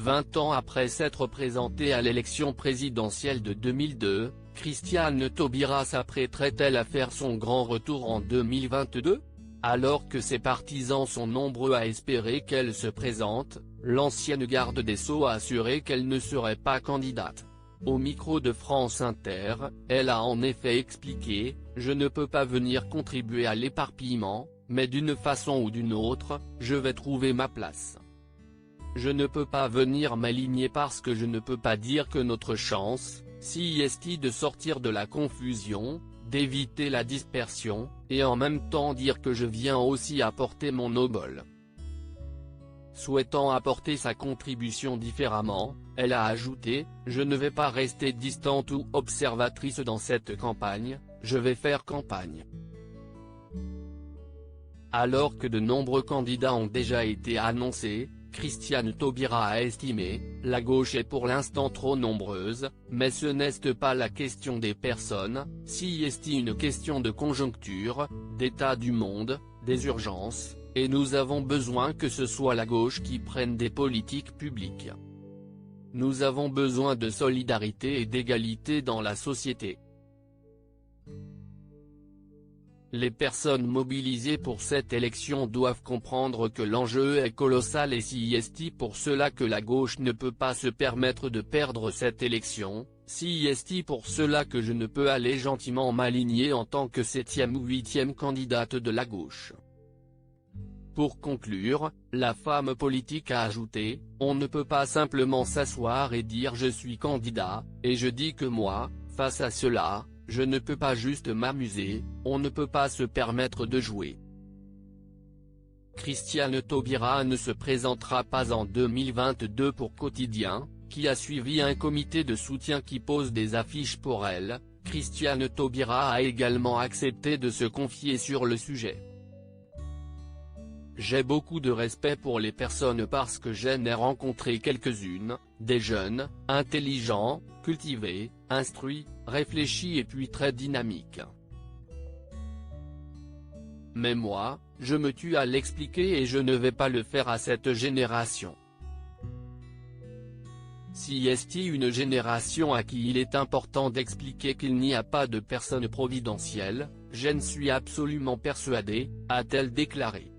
20 ans après s'être présenté à l'élection présidentielle de 2002, Christiane Taubira s'apprêterait-elle à faire son grand retour en 2022 ? Alors que ses partisans sont nombreux à espérer qu'elle se présente, l'ancienne garde des Sceaux a assuré qu'elle ne serait pas candidate. Au micro de France Inter, elle a en effet expliqué « Je ne peux pas venir contribuer à l'éparpillement, mais d'une façon ou d'une autre, je vais trouver ma place. Je ne peux pas venir m'aligner parce que je ne peux pas dire que notre chance, si est de sortir de la confusion, d'éviter la dispersion, et en même temps dire que je viens aussi apporter mon obol ». Souhaitant apporter sa contribution différemment, elle a ajouté « Je ne vais pas rester distante ou observatrice dans cette campagne, je vais faire campagne ». Alors que de nombreux candidats ont déjà été annoncés, Christiane Taubira a estimé « La gauche est pour l'instant trop nombreuse, mais ce n'est pas la question des personnes, si est une question de conjoncture, d'état du monde, des urgences, et nous avons besoin que ce soit la gauche qui prenne des politiques publiques. Nous avons besoin de solidarité et d'égalité dans la société. » Les personnes mobilisées pour cette élection doivent comprendre que l'enjeu est colossal et si est pour cela que la gauche ne peut pas se permettre de perdre cette élection, si est pour cela que je ne peux aller gentiment m'aligner en tant que 7e ou 8e candidate de la gauche. Pour conclure, la femme politique a ajouté « On ne peut pas simplement s'asseoir et dire je suis candidat, et je dis que moi, face à cela, je ne peux pas juste m'amuser, on ne peut pas se permettre de jouer. » Christiane Taubira ne se présentera pas en 2022 pour Quotidien, qui a suivi un comité de soutien qui pose des affiches pour elle. Christiane Taubira a également accepté de se confier sur le sujet. « J'ai beaucoup de respect pour les personnes parce que j'en ai rencontré quelques-unes, des jeunes, intelligents, cultivés, instruits, réfléchis et puis très dynamiques. Mais moi, je me tue à l'expliquer et je ne vais pas le faire à cette génération. Si est une génération à qui il est important d'expliquer qu'il n'y a pas de personne providentielle, j'en suis absolument persuadée », a-t-elle déclaré.